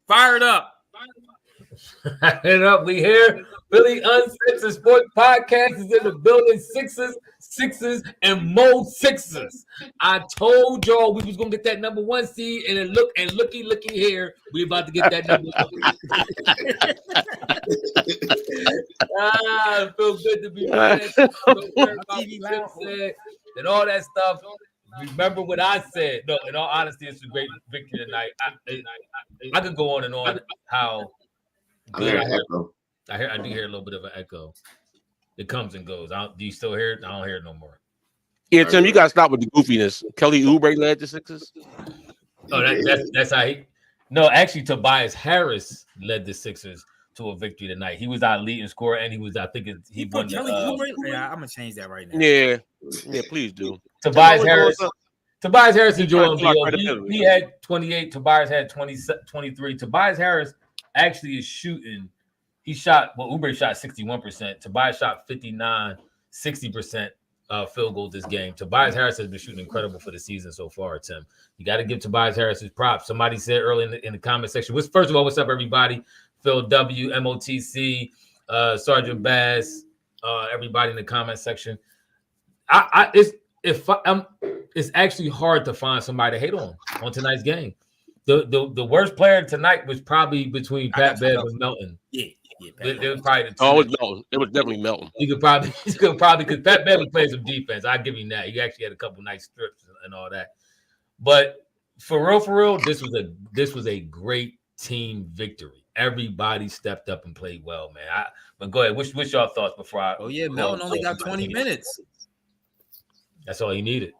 Fired up. Fired up. We here. Philly Uncensored Sports Podcast is in the building. Sixers, and more Sixers. I told y'all we was gonna get that number 1 seed, and then looky here, we about to get that number 1. It feels good to be back. And all that stuff. Remember what I said. No, in all honesty, it's a great victory tonight. I could go on and on how good I do hear a little bit of an echo. It comes and goes. Do you still hear it? I don't hear it no more. Yeah, Tim, you got to stop with the goofiness. Kelly Oubre led the Sixers. Oh, that's how he. No, actually, Tobias Harris led the Sixers to a victory tonight. He was our leading scorer, and he won. Kelly Oubre? Yeah, I'm gonna change that right now. Yeah, please do. Tobias Harris and Joel Embiid. He had 28. Tobias had 23. Tobias Harris actually is shooting. Oubre shot 61%. Tobias shot 59, 60% field goal this game. Tobias Harris has been shooting incredible for the season so far, Tim. You got to give Tobias Harris his props. Somebody said earlier in the comment section, first of all, what's up, everybody? Phil W, MOTC, Sergeant Bass, everybody in the comment section. It's actually hard to find somebody to hate on tonight's game. The worst player tonight was probably between Pat Bev and Melton. Yeah. They was probably the two. It was definitely Melton. You could probably because Pat Bev was playing some defense. I'll give him that. He actually had a couple nice strips and all that. But for real, this was a great team victory. Everybody stepped up and played well, man. But go ahead. What's y'all thoughts before I? Oh yeah, Melton only got 20 minutes. That's all he needed.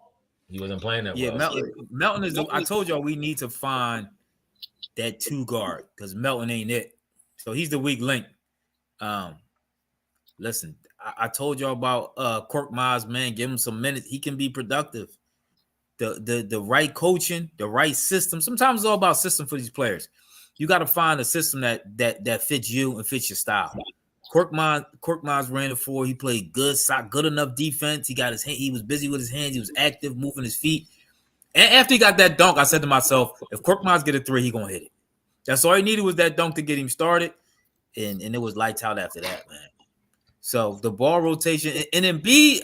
He wasn't playing that well. Yeah, Melton is. I told y'all we need to find that 2 guard because Melton ain't it. So he's the weak link. Listen, I told y'all about Cork Miles, man. Give him some minutes. He can be productive. The right coaching, the right system. Sometimes it's all about system for these players. You got to find a system that fits you and fits your style. Cork Miles ran the 4. He played good enough defense. He was busy with his hands. He was active, moving his feet. And after he got that dunk, I said to myself, if Cork Miles get a 3, he gonna hit it. That's all he needed was that dunk to get him started, and it was lights out after that, man. So the ball rotation and Embiid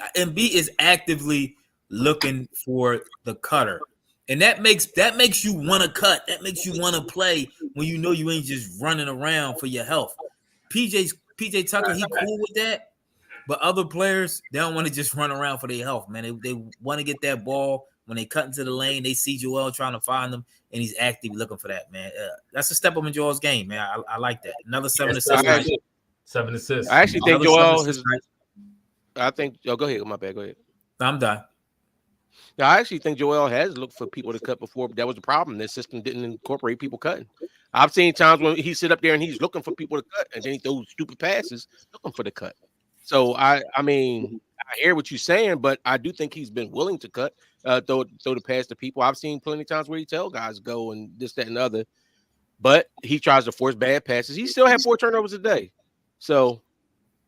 is actively looking for the cutter, and that makes you want to cut. That makes you want to play when you know you ain't just running around for your health. PJ Tucker, he cool with that, but other players they don't want to just run around for their health, man. They want to get that ball. When they cut into the lane, they see Joel trying to find them, and he's actively looking for that, man. That's a step up in Joel's game, man. I like that. Another 7 assists. 7 assists. I actually think Joel has. I think. Oh, go ahead. My bad. Go ahead. I'm done. Now, I actually think Joel has looked for people to cut before, but that was the problem. The system didn't incorporate people cutting. I've seen times when he sit up there and he's looking for people to cut, and then he throws stupid passes looking for the cut. So I mean, I hear what you're saying, but I do think he's been willing to cut. Throw the pass to people. I've seen plenty of times where he tell guys go and this, that, and the other, but he tries to force bad passes. He still had 4 turnovers a day. So,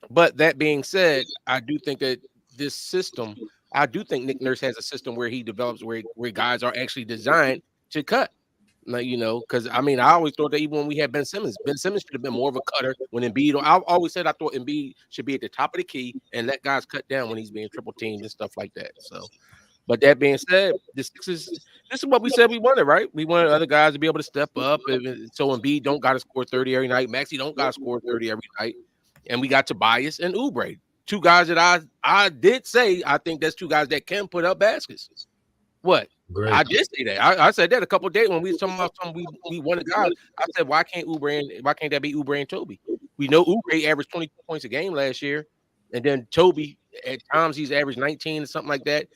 but that being said, I do think that this system, I do think Nick Nurse has a system where he develops where guys are actually designed to cut. Like, because I mean, I always thought that even when we had Ben Simmons should have been more of a cutter when Embiid. I always said I thought Embiid should be at the top of the key and let guys cut down when he's being triple teamed and stuff like that. So. But that being said, this is what we said we wanted, right? We wanted other guys to be able to step up. So Embiid don't got to score 30 every night. Maxey don't got to score 30 every night. And we got Tobias and Oubre, 2 guys that I did say I think that's 2 guys that can put up baskets. What? Great. I did say that. I said that a couple of days when we were talking about something we wanted guys. I said, why can't that be Oubre and Toby? We know Oubre averaged 22 points a game last year, and then Toby at times he's averaged 19 or something like that.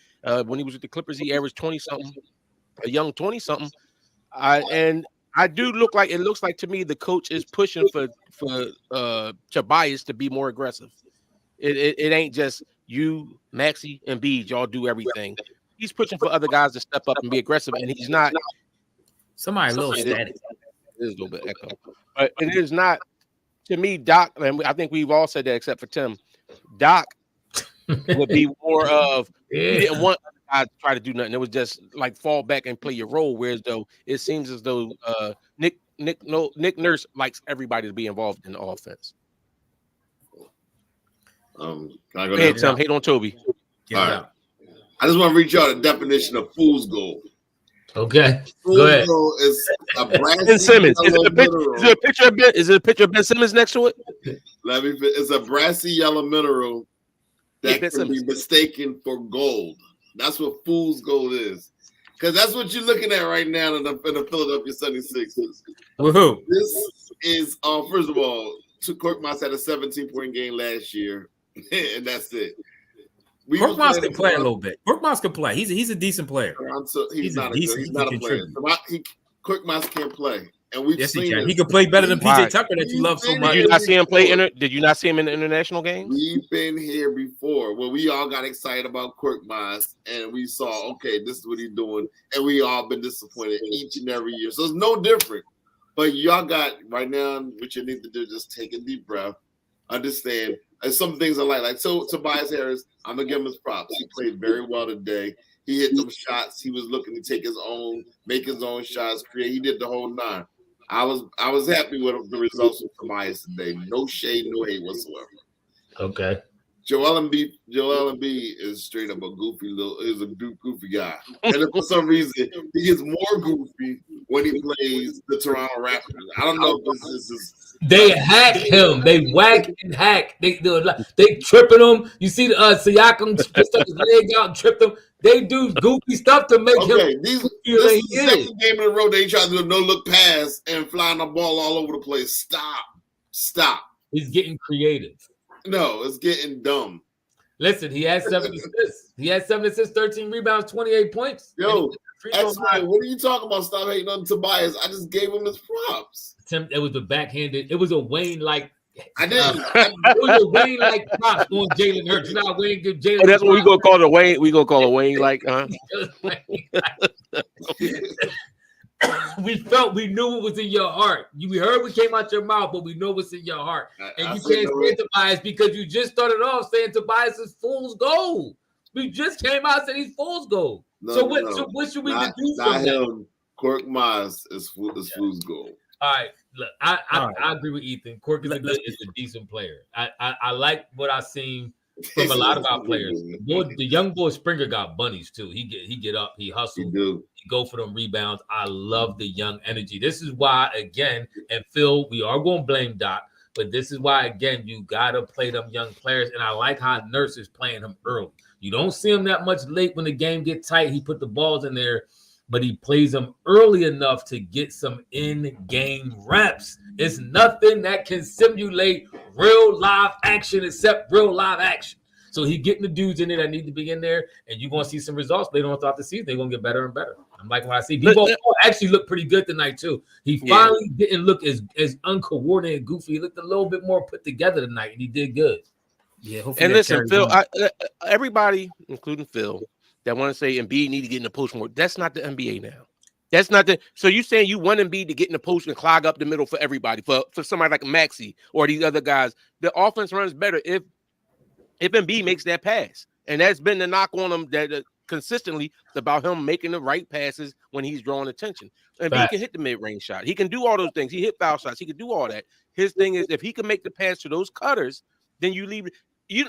When he was with the Clippers, he averaged 20-something, a young 20-something. And I do looks like to me the coach is pushing for Tobias to be more aggressive. It ain't just you, Maxey, and Embiid. Y'all do everything. He's pushing for other guys to step up and be aggressive, and he's not. Somebody a little static. It is a little bit echo, but it is not. To me, Doc, and I think we've all said that except for Tim. Doc would be more of he didn't want guys to try to do nothing. It was just like fall back and play your role. Whereas though it seems as though Nick Nick Nurse likes everybody to be involved in the offense. Can I go ahead, Tim? Hate on Toby. All right. I just want to reach out the definition of fool's gold. Okay. Fool's Go ahead. gold is a brassy Ben Simmons. Is yellow it a picture of Ben Simmons next to it? It's a brassy yellow mineral that can be mistaken for gold. That's what fool's gold is. Because that's what you're looking at right now in the Philadelphia 76ers. Woohoo. This is, first of all, Korkmaz had a 17-point game last year, and that's it. Korkmaz can play a little bit. Korkmaz can play. He's a decent player. He's not a player. Korkmaz can't play. And we've seen he can play better than PJ Tucker that you love so much. Did you not see him play? Did you not see him in the international games? We've been here before where we all got excited about Korkmaz and we saw, okay, this is what he's doing, and we all been disappointed each and every year. So it's no different. But y'all got right now, what you need to do is just take a deep breath, understand. And some things I like Tobias Harris, I'm gonna give him his props. He played very well today. He hit them shots. He was looking to make his own shots, create. He did the whole nine. I was happy with the results of Tobias today. No shade, no hate whatsoever. Okay. Joel Embiid is straight up a goofy guy. And for some reason, he gets more goofy when he plays the Toronto Raptors. I don't know if this is. They hack him. They whack and hack. They tripping him. You see Siakam stuck his leg out and tripped him. They do goofy stuff to make him. This is the second game in a row they try to do a no-look pass and flying the ball all over the place. Stop. He's getting creative. No, it's getting dumb. Listen, he had 7 assists. 13 rebounds, 28 points. Yo, X-Man, what are you talking about? Stop hating on Tobias. I just gave him his props. Tim, it was a backhanded. It was a Wayne-like. I didn't. It was a Wayne-like props on Jalen Hurts. You know how Wayne give Jalen. That's what we gonna call it. Wayne. We gonna call it Wayne like. We knew it was in your heart. We heard what came out your mouth, but we know what's in your heart. And you can't say Tobias because you just started off saying Tobias is fool's gold. We just came out saying he's fool's gold. So what should we do from that? Korkmaz is fool's gold. All right, look, I agree with Ethan. Cork is a decent player. I like what I've seen from a lot of our players. The young boy Springer got bunnies too. He get up, he hustle, he go for them rebounds. I love the young energy. This is why, again, and Phil, we are going to blame Doc, but this is why, again, you got to play them young players. And I like how Nurse is playing him early. You don't see him that much late when the game gets tight. He put the balls in there, but he plays them early enough to get some in-game reps. It's nothing that can simulate real live action except real live action. So he getting the dudes in there that need to be in there, and you're going to see some results later on throughout the season. They're going to get better and better. I'm like when I see people actually look pretty good tonight too. He finally didn't look as uncoordinated and goofy. He looked a little bit more put together tonight, and he did good. Yeah. And listen, Phil, everybody, including Phil, that want to say Embiid need to get in the post more. That's not the NBA now. That's not the. So you saying you want Embiid to get in the post and clog up the middle for everybody, for somebody like Maxey or these other guys. The offense runs better if Embiid makes that pass. And that's been the knock on him that consistently about him making the right passes when he's drawing attention. Embiid can hit the mid-range shot. He can do all those things. He hit foul shots. He can do all that. His thing is if he can make the pass to those cutters, then you leave.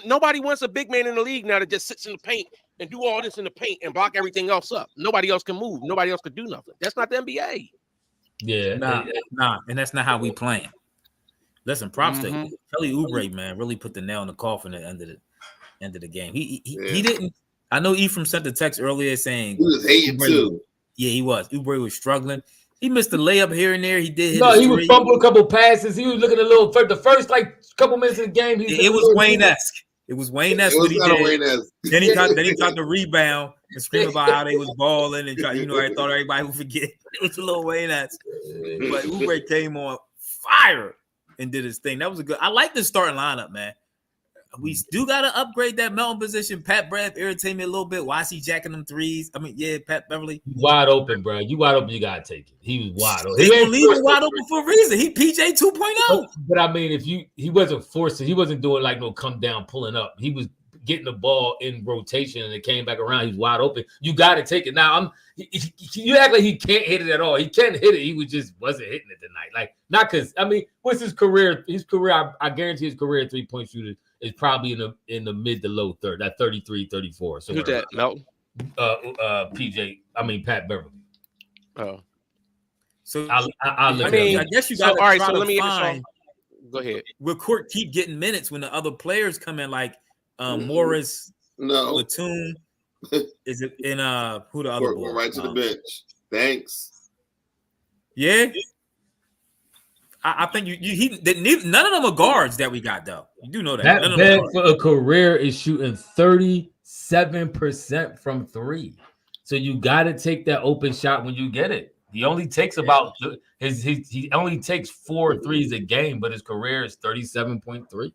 Nobody wants a big man in the league now that just sits in the paint and do all this in the paint and block everything else up. Nobody else can move. Nobody else can do nothing. That's not the NBA. Yeah, nah, and that's not how we playing. Listen, props to Kelly Oubre, man, really put the nail in the coffin at the end of the game. He didn't. I know Ephraim sent the text earlier saying he was hating too. Yeah, he was. Oubre was struggling. He missed a layup here and there. He did. He was fumbling a couple passes. He was looking a little for the first couple minutes of the game. It was Wayne-esque. It was Wayne-esque what he did. Then he got the rebound and scream about how they was balling and I thought everybody would forget. It was a little Wayne-esque. But Oubre came on fire and did his thing. That was a good. I like the starting lineup, man. We do got to upgrade that Melton position. Pat Bev irritated me a little bit. Why is he jacking them threes? I mean, yeah, Pat Beverly. Wide open, bro. You wide open, you got to take it. He was wide open. He ain't leaving wide open for a reason. He PJ 2.0. But I mean, he wasn't forcing. He wasn't doing like no come down, pulling up. He was getting the ball in rotation and it came back around. He's wide open. You got to take it. Now, you act like he can't hit it at all. He can't hit it. He wasn't hitting it tonight. Like, not because, I mean, what's his career? His career, I guarantee his career 3-point shooter is probably in the mid to low third, that 33, 34. So who's that? Melton? Pat Beverly. Oh. So I guess you got to try to find. Go ahead. Will Court keep getting minutes when the other players come in, like Morris, Platoon? Is it in who the other boy? Right to the bench. Thanks. Yeah. I think none of them are guards that we got though. You do know that. That Ben for a career is shooting 37% from 3. So you got to take that open shot when you get it. He only takes about he only takes 4 threes a game, but his career is 37.3.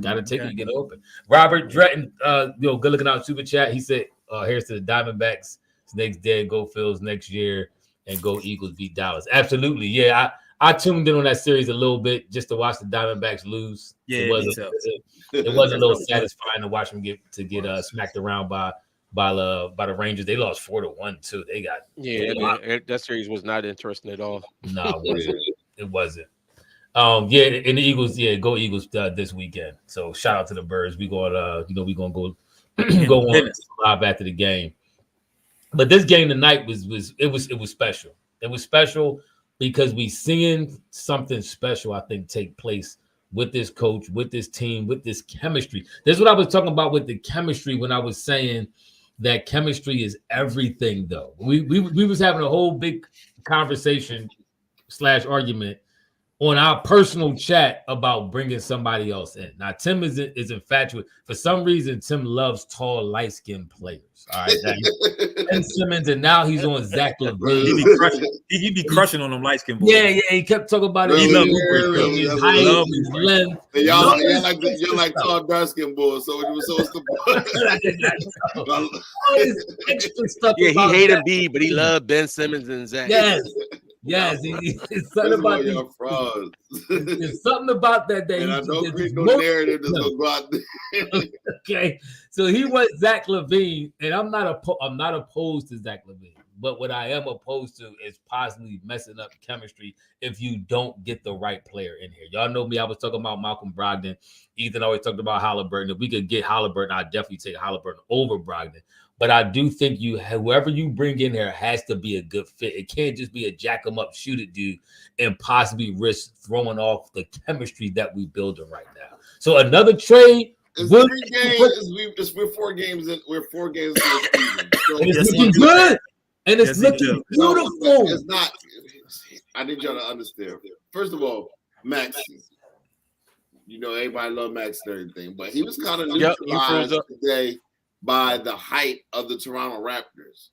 Got to take it to get open. Robert Dretton, good looking out super chat. He said, "Here's to the Diamondbacks. Snakes dead. Go Phils next year, and go Eagles beat Dallas." Absolutely, yeah. I tuned in on that series a little bit just to watch the Diamondbacks lose. Yeah, it was a little satisfying to watch them get smacked around by the Rangers. They lost 4-1 too. They got that series was not interesting at all. No, it wasn't. And the Eagles, go Eagles this weekend. So shout out to the Birds. We gonna go on live after the game. But this game tonight was special. It was special because we seeing something special, I think, take place with this coach, with this team, with this chemistry. This is what I was talking about with the chemistry when I was saying that chemistry is everything, though. We was having a whole big conversation / argument on our personal chat about bringing somebody else in. Now, Tim is infatuated. For some reason, Tim loves tall, light-skinned players. All right, Ben Simmons, and now he's on Zach LaVine. He be crushing on them light-skinned boys. Yeah, he kept talking about it. He loved his height, his length. You're like tall, dark-skinned boys. So it's the extra stuff. Yeah, he hated Embiid, but he loved Ben Simmons and Zach. Yes, it's something about your frauds. There's something about that. And I don't create no narrative that's gonna go out there. Okay, so he wants Zach LaVine, and I'm not opposed to Zach LaVine, but what I am opposed to is possibly messing up chemistry if you don't get the right player in here. Y'all know me. I was talking about Malcolm Brogdon. Ethan always talked about Halliburton. If we could get Halliburton, I'd definitely take Halliburton over Brogdon. But I do think whoever you bring in here has to be a good fit. It can't just be a jack 'em up, shoot it dude, and possibly risk throwing off the chemistry that we building right now. So another trade. It's 3 games. We're 4 games in. We're 4 games in the season. So it's looking good, and it's looking beautiful. No, it's not. I need y'all to understand. First of all, Max. Everybody love Max and everything, but he was kind of neutralized today by the height of the Toronto Raptors.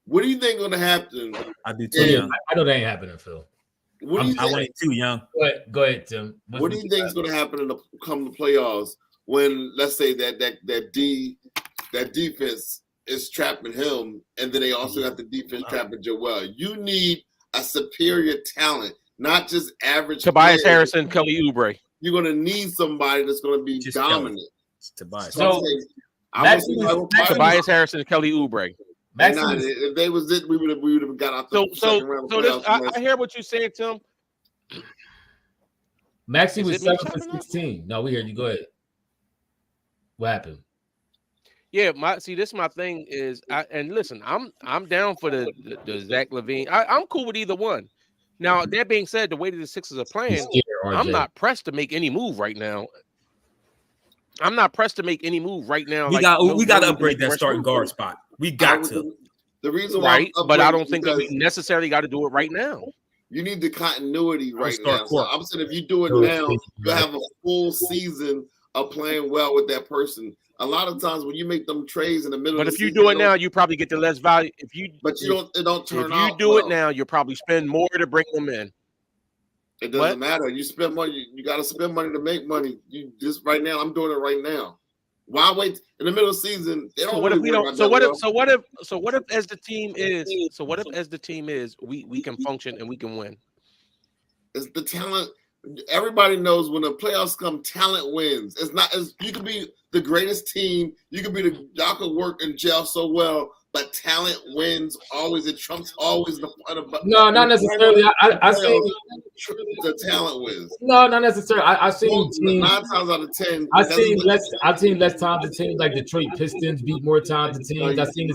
What do you think is going to happen? I do too, young. I know that ain't happening, Phil. I went too young. Go ahead, Tim. What do you think is going to happen come the playoffs when, let's say, that defense is trapping him, and then they also got the defense trapping Joel? You need a superior talent, not just average. Tobias Harrison, Kelly Oubre. You're going to need somebody that's going to be just dominant. Tobias. So Tobias Harrison, Kelly Oubre. If they was it, we would have got out the second round. I hear what you're saying, Tim. Maxey was 7 for 16. No, we hear you. Go ahead. What happened? Yeah, this is my thing is, listen, I'm down for the Zach LaVine. I'm cool with either one. Now, that being said, the way that the Sixers are playing, I'm not pressed to make any move right now. We got to upgrade that starting guard spot. We got to. The reason why, but I don't think that we necessarily got to do it right now. You need the continuity right now. So I'm saying if you do it now, you have a full season of playing well with that person. A lot of times when you make them trades in the middle, but if you do it now, you probably get the less value. It don't turn out. If you do it now, you'll probably spend more to bring them in. It doesn't matter. You spend money. You got to spend money to make money. You just right now. I'm doing it right now. Why wait in the middle of the season? So what if we don't? So what if as the team is? So what if as the team is we can function and we can win? It's the talent. everybody knows when the playoffs come, talent wins. It's not as you can be the greatest team. You can be y'all can work and gel so well, but talent wins always. It trumps always the No, not necessarily. I see the talent wins. No, not necessarily. I seen teams 9 times out of 10. I've seen less talented teams like Detroit Pistons beat more talented teams. I've seen the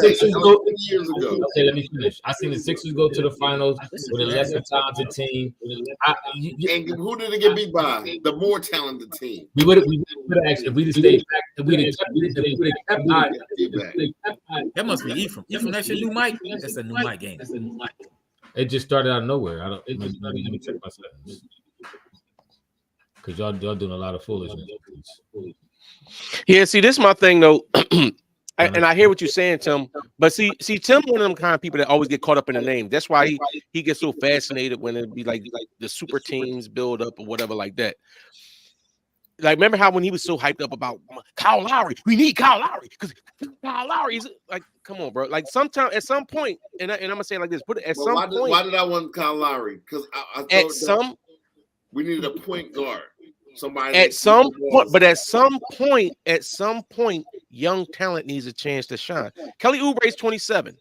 Sixers go years ago. Okay, let me finish. I've seen the Sixers go to the finals with a lesser talented team. And who did it get beat by? The more talented team. We would have actually if we'd have stayed back, if we'd have kept That must be Ephraim. Ephraim, that's your new mic. That's a new mic game. It just started out of nowhere. Let me check my settings. Because y'all doing a lot of foolishness. Yeah, see, this is my thing though. And I hear what you're saying, Tim. But see, Tim, one of them kind of people that always get caught up in the name. That's why he gets so fascinated when it be like the super teams build up or whatever like that. Like, remember how when he was so hyped up about Kyle Lowry, we need Kyle Lowry because Kyle Lowry is like, come on, bro. Like, sometime at some point, and I'm gonna say it like this: point. Why did I want Kyle Lowry? Because I thought we needed a point guard. Somebody at some point, young talent needs a chance to shine. Kelly Oubre is 27.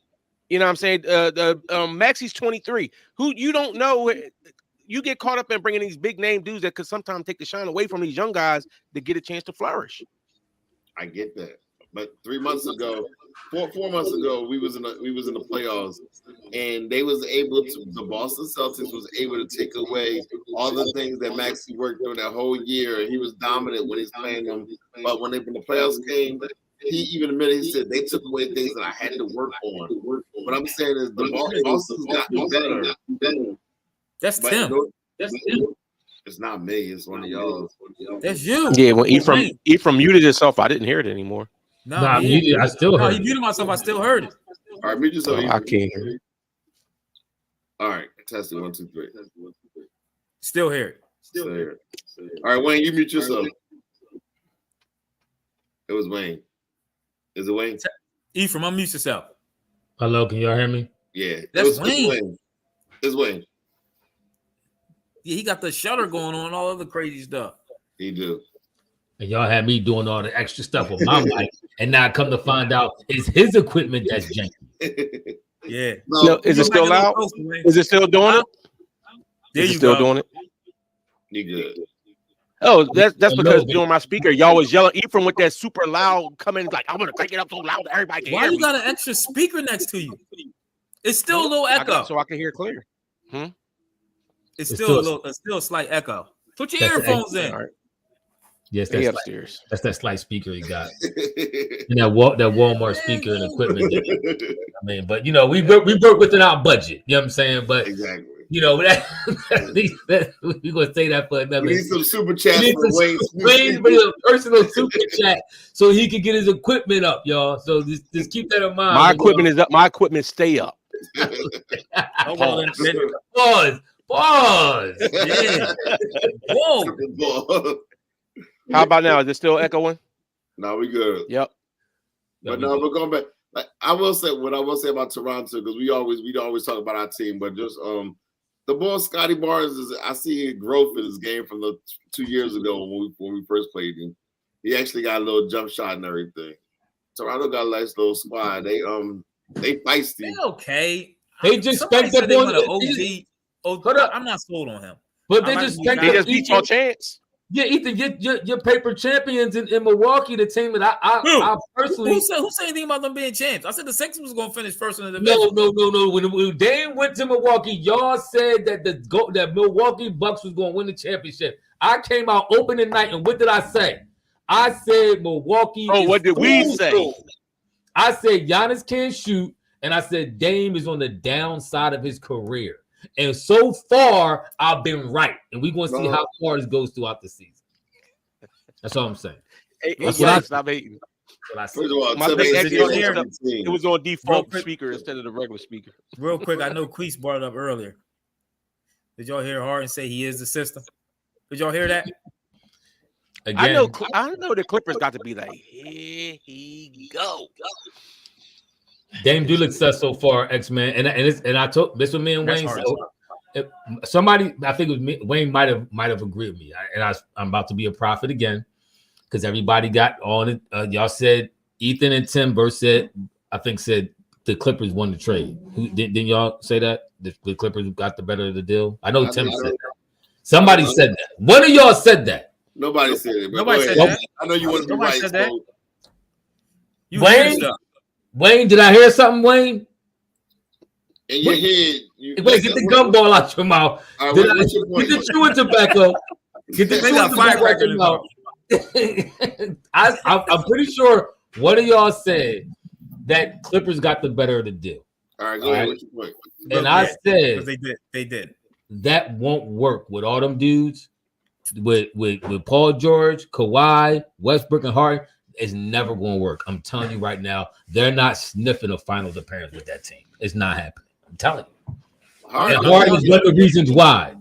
You know what I'm saying? Maxi's 23. Who you don't know. You get caught up in bringing these big name dudes that could sometimes take the shine away from these young guys to get a chance to flourish. I get that, but 3 months ago, 4 months ago, we was in the playoffs, and they was able to. The Boston Celtics was able to take away all the things that Maxey worked on that whole year. He was dominant when he's playing them, but when the playoffs came, he even admitted he said they took away things that I had to work on. What I'm saying is the Boston's gotten better. That's Tim. It's not me. It's one of y'all. That's you. Yeah, when Ephraim muted himself, I didn't hear it anymore. No, I still heard it. He muted myself. I still heard it. All right, mute yourself. I can't hear it. All right, test it. 1, 2, 3. Still hear it. Still hear it. All right, Wayne, you mute yourself. It was Wayne. Is it Wayne? Ephraim, unmute yourself. Hello, can y'all hear me? Yeah, that's Wayne. It's Wayne. Yeah, he got the shutter going on and all other crazy stuff. He do. And y'all had me doing all the extra stuff with my mic, and now I come to find out it's his equipment that's janky. Yeah. No, is it still loud? Is it still doing it? There you still go. Doing it? You good. Oh, that's because during my speaker, y'all was yelling Ephraim with that super loud coming like, I'm gonna crank it up so loud that everybody can hear me. Why you got an extra speaker next to you? It's still a little echo. So I can hear clear. It's still a slight echo. Put your earphones in. Right. Yes, that's upstairs. That's that slight speaker he got. And that Walmart speaker and equipment. I mean, but we work within our budget. You know what I'm saying? But exactly. We gonna say that for another. We need some super chats for Wayne. A personal super chat so he can get his equipment up, y'all. So just keep that in mind. My equipment is up. My equipment stay up. Pause. Yeah. Whoa. How about now? Is it still echoing? No, we good. Yep. But no, we're going back. Like I will say about Toronto, because we always talk about our team, but just the boy Scotty Barnes I see growth in his game from the 2 years ago when we first played him. He actually got a little jump shot and everything. Toronto got a nice little squad. They feisty. They're okay. They just spent that OG. I'm not sold on him. But they just beat your chance. Yeah, Ethan, your paper champions in Milwaukee, the team that I personally. Who said anything about them being champs? I said the Sixers was going to finish first in the division. No. When Dame went to Milwaukee, y'all said that that Milwaukee Bucks was going to win the championship. I came out opening night, and what did I say? I said Milwaukee. Oh, what did we say? I said Giannis can't shoot, and I said Dame is on the downside of his career. And so far, I've been right. And we're going to see how far this goes throughout the season. That's all I'm saying. That's what I stop hating. It was on default speaker instead of the regular speaker. Real quick, I know Queese brought it up earlier. Did y'all hear Harden say he is the system? Did y'all hear that? Again, I know the Clippers got to be like, here he go. Dame do look sus so far, X-Man, and I told this with me and Wayne. somebody, I think it was me, Wayne might have agreed with me, I'm about to be a prophet again because everybody got on it. Y'all said Ethan and Tim said the Clippers won the trade. Didn't y'all say that the Clippers got the better of the deal? I know Tim said that. Somebody said that. One of y'all said that. Nobody said it. Nobody said that. I know you want to be right. Said that. Wayne, did I hear something, Wayne? In your head. Wait, get the gumball out your mouth. Get the chewing tobacco. Get the chewing tobacco out your mouth. I'm pretty sure one of y'all said that Clippers got the better of the deal. All right, go ahead. What's your point? And I said they did. That won't work with all them dudes, with Paul George, Kawhi, Westbrook, and Harden. It's never going to work. I'm telling you right now, they're not sniffing a finals appearance with that team. It's not happening. I'm telling you. And Harden is one of the reasons why.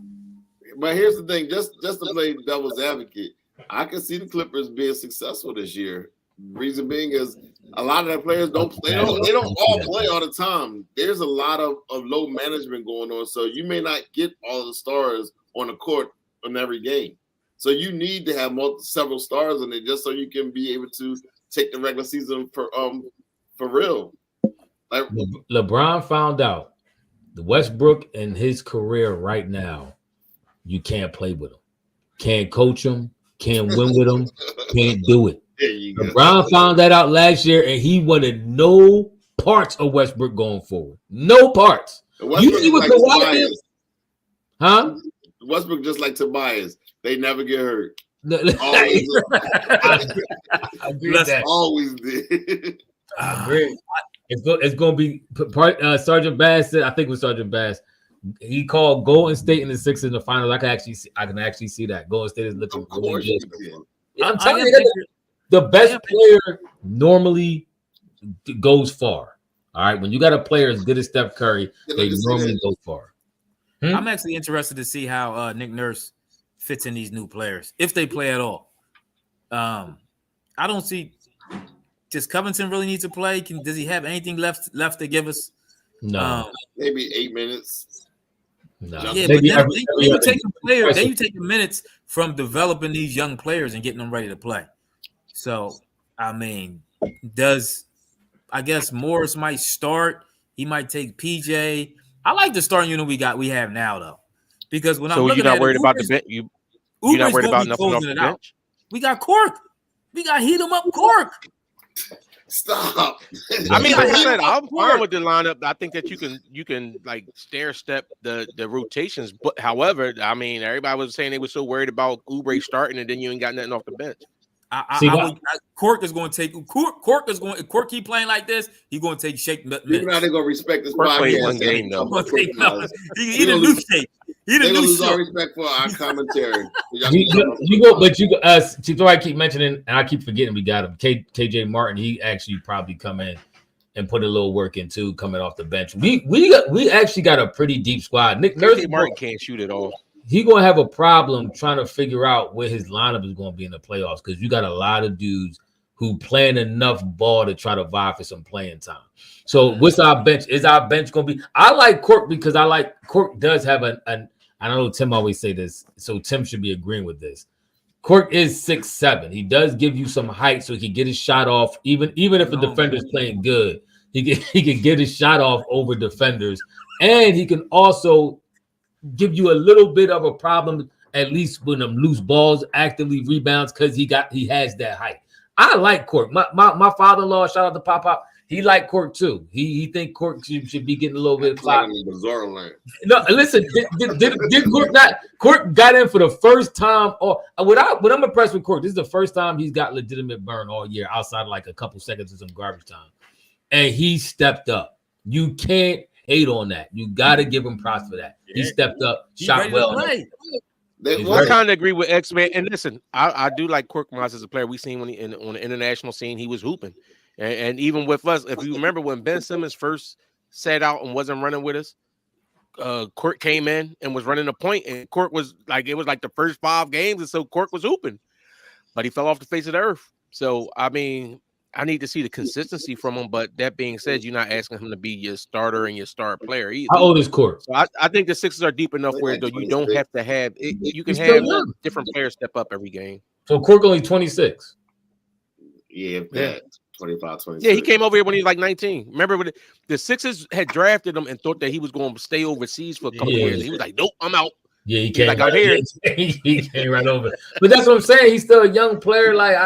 But here's the thing: just to play devil's advocate, I can see the Clippers being successful this year. Reason being is a lot of their players don't play. They don't all play all the time. There's a lot of low management going on, so you may not get all of the stars on the court in every game. So you need to have several stars in it just so you can be able to take the regular season for real. Like LeBron found out the Westbrook in his career right now, you can't play with him, can't coach him, can't win with him, can't do it. LeBron found that out last year, and he wanted no parts of Westbrook going forward. No parts. You see what Kawhi did? Huh? Westbrook just like Tobias. They never get hurt. Always. Always did. It's going to be Sergeant Bass said. I think it was Sergeant Bass. He called Golden State in the Sixers in the finals. I can actually see that Golden State is looking really good. I'm telling you, the best player normally goes far. All right, when you got a player as good as Steph Curry, they normally go far. I'm actually interested to see how Nick Nurse fits in these new players, if they play at all. I don't see. Does Covington really need to play? Does he have anything left to give us? No, maybe 8 minutes. No. Yeah, but then you take the players. Then you take the minutes from developing these young players and getting them ready to play. So, I mean, I guess Morris might start. He might take PJ. I like the starting unit we have now though, because when I'm looking you're not at worried about the bench. You're not worried about nothing off the bench. We got Cork. We got heat him up, Cork. Stop. I mean, like I said, I'm fine with the lineup. I think that you can like stair step the rotations. But however, I mean, everybody was saying they were so worried about Oubre starting, and then you ain't got nothing off the bench. Cork is going to take Cork is going. If Cork keep playing like this, he's going to take shape. You're not going to respect this podcast. One game though. He didn't lose shape. He didn't lose all respect for our commentary. I keep mentioning, and I keep forgetting we got him. KJ Martin. He actually probably come in and put a little work in too, coming off the bench. We actually got a pretty deep squad. Nick Nurse Martin can't shoot at all. He's gonna have a problem trying to figure out where his lineup is going to be in the playoffs because you got a lot of dudes who playing enough ball to try to vie for some playing time. So what's our bench? Is our bench going to be? I like Cork because Cork does have an I know Tim always say this, so Tim should be agreeing with this. Cork is 6'7". He does give you some height so he can get his shot off. Even if a defender's playing good, he can get his shot off over defenders, and he can also give you a little bit of a problem, at least when them loose balls actively rebounds, because he has that height. I like Cork. My father-in-law, shout out to Pop, he liked Cork too. He think Cork should be getting a little bit of clout. No, listen, did Cork not? Cork got in for the first time. What I'm impressed with Cork, this is the first time he's got legitimate burn all year, outside of like a couple seconds of some garbage time, and he stepped up. You can't hate on that. You got to give him props for that. He stepped up, shot well. I kind of agree with X-Man. And listen, I do like Korkmaz as a player. We seen when on the international scene, he was hooping. And even with us, if you remember when Ben Simmons first sat out and wasn't running with us, Cork came in and was running a point, and Cork was like, it was like the first 5 games, and so Cork was hooping. But he fell off the face of the earth. So, I mean, I need to see the consistency from him. But that being said, you're not asking him to be your starter and your star player either. How old is Court? So I think the Sixers are deep enough where though you don't have to have it. You can He's still have young. different players step up every game. So Court only 26. Yeah, that 25, 26. Yeah, he came over here when he was like 19. Remember when the Sixers had drafted him and thought that he was going to stay overseas for a couple years. And he was like, "Nope, I'm out." Yeah, he came like, I'm here. He came right over. But that's what I'm saying. He's still a young player. Like,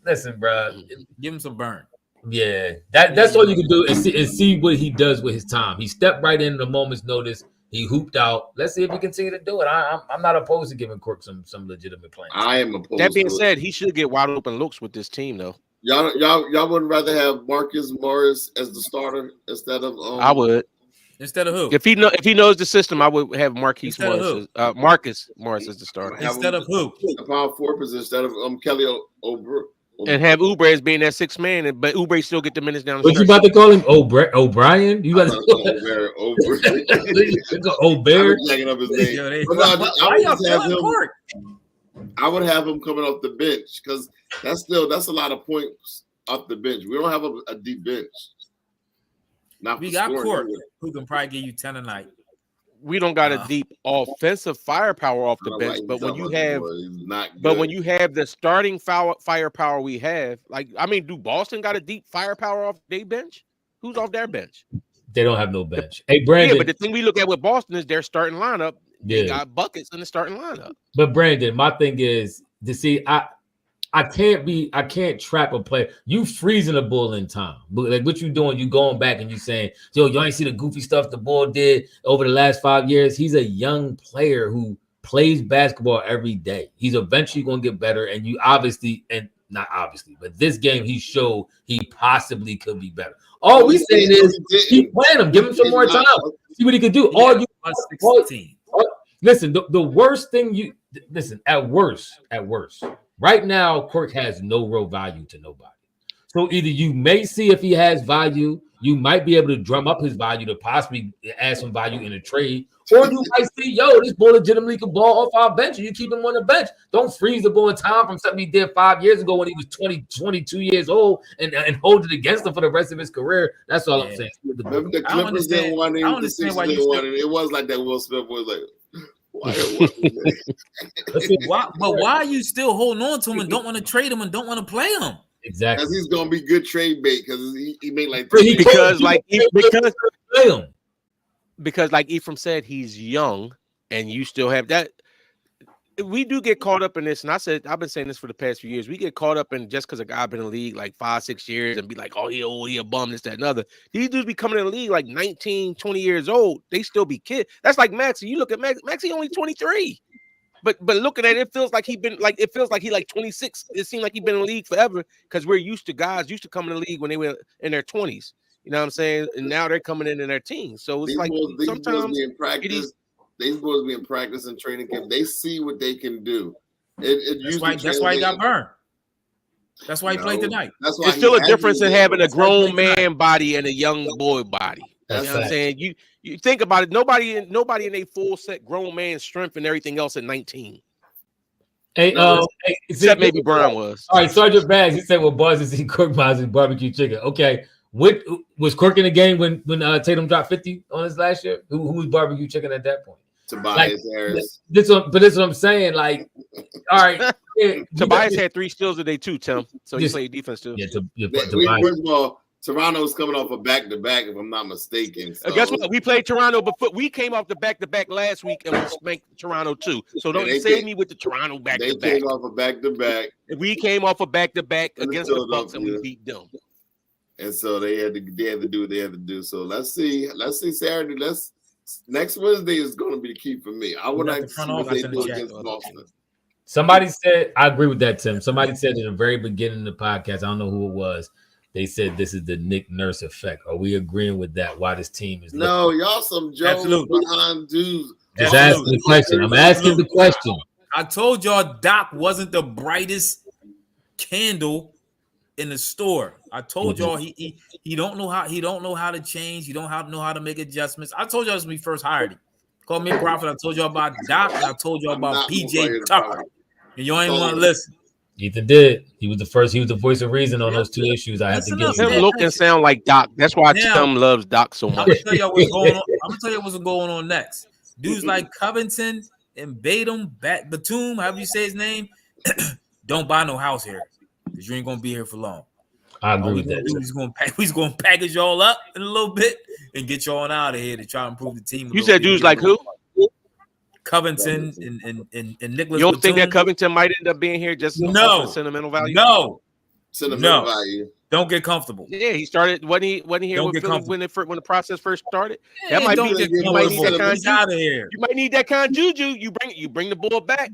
listen, bro, Give him some burn. Yeah, that's all you can do is see what he does with his time. He stepped right in at a moment's notice. He hooped out. Let's see if he continue to do it. I'm not opposed to giving Cork some legitimate playing. I am opposed. That being said, he should get wide open looks with this team, though. Y'all wouldn't rather have Marcus Morris as the starter instead of I would. Instead of who? If he knows the system, I would have Marcus Morris as the starter. Instead of who? A power forward position instead of Kelly Oubre. And have Oubre as being that 6th man, but Oubre still get the minutes down the What you about to call him? O'Brien? You got to Oubre. Jacking up his name. I would have him coming off the bench because that's a lot of points off the bench. We don't have a deep bench. We got Court, who can probably give you 10 a night. We don't got a deep offensive firepower off the bench, but when you have the starting firepower we have, do Boston got a deep firepower off their bench? Who's off their bench? They don't have no bench. Hey, Brandon. Yeah, but the thing we look at with Boston is their starting lineup. They got buckets in the starting lineup. But Brandon, my thing is to see I can't trap a player. You freezing a bull in time. But like what you doing, you going back and you saying, yo, you ain't see the goofy stuff the Bull did over the last 5 years. He's a young player who plays basketball every day. He's eventually going to get better. And you obviously, and not obviously, but this game he showed he possibly could be better. All we saying is keep playing him, give him some more time. See what he could do. Listen, the worst thing at worst. Right now, Cork has no real value to nobody. So either you may see if he has value, you might be able to drum up his value to possibly add some value in a trade, or you might see, yo, this boy legitimately can ball off our bench, and you keep him on the bench. Don't freeze the ball in time from something he did 5 years ago when he was 22 years old and hold it against him for the rest of his career. That's all I'm saying. The Clippers didn't want him. The Sixers didn't want him. It was like that. Will Smith was like. Why are you still holding on to him and don't want to trade him and don't want to play him? Exactly, because he's gonna be good trade bait because he made like because like Ephraim said, he's young and you still have that. We do get caught up in this, and I've been saying this for the past few years. We get caught up in just because a guy been in the league like 5-6 years and be like, oh, he a bum, this, that, and other. These dudes be coming in the league like 19, 20 years old. They still be kids. That's like Maxey. You look at Maxey only 23. But looking at it, it feels like he like 26. It seemed like he's been in the league forever because we're used to guys used to come in the league when they were in their 20s. You know what I'm saying? And now they're coming in their teens. So it's sometimes they supposed to be in practice and training camp. They see what they can do. That's why he got burned. That's why he played tonight. It's still a difference in having a grown man body and a young boy body. You know what I'm saying? You think about it. Nobody in a full set grown man strength and everything else at 19. Except maybe Brian was. All right, Sergeant Bags. He said, "Well, Buzz is eating Cork Miles and barbecue chicken." Okay, what was Cork in the game when Tatum dropped 50 on his last year? Who was barbecue chicken at that point? Tobias Harris. This is what I'm saying. Like, all right, Tobias had 3 steals today too, Tim. So he played defense too. Yeah, first of all, Toronto's coming off a back-to-back, if I'm not mistaken. So. Guess what? We played Toronto, but we came off the back-to-back last week and we spanked Toronto too. So don't save me with the Toronto back-to-back. They came off a back-to-back. We came off a back-to-back against the Bucks and we beat them. And so they had to do what they had to do. So let's see Saturday. Next Wednesday is going to be the key for me. I would like to see what they do against Boston. Somebody said, I agree with that, Tim. Somebody said in the very beginning of the podcast, I don't know who it was. They said this is the Nick Nurse effect. Are we agreeing with that? Why this team is y'all some Joe behind dudes. Just asking the question. I'm asking the question. I told y'all Doc wasn't the brightest candle in the store. I told y'all he don't know how to change. He don't know how to make adjustments. I told y'all this when we first hired him. Called me a prophet. I told y'all about Doc and I told y'all about PJ Tucker. And you ain't want to listen. Ethan did. He was the first. He was the voice of reason on those two issues. I had to give him look and sound like Doc. That's why Tim loves Doc so much. I'm gonna tell you what's going on. I'm gonna tell you what's going on next. Dudes like Covington and Batum, however you say his name, don't buy no house here because you ain't gonna be here for long. I agree with that. He's gonna package y'all up in a little bit and get y'all out of here to try and improve the team. You said dudes like who? Covington and Nicholas. You don't think that Covington might end up being here just for sentimental value? No. Sentimental value. Don't get comfortable. Yeah, he started when he here with Philly when the process first started. Yeah, that might be you might need that kind of out of here. You might need that kind of juju. You bring the ball back.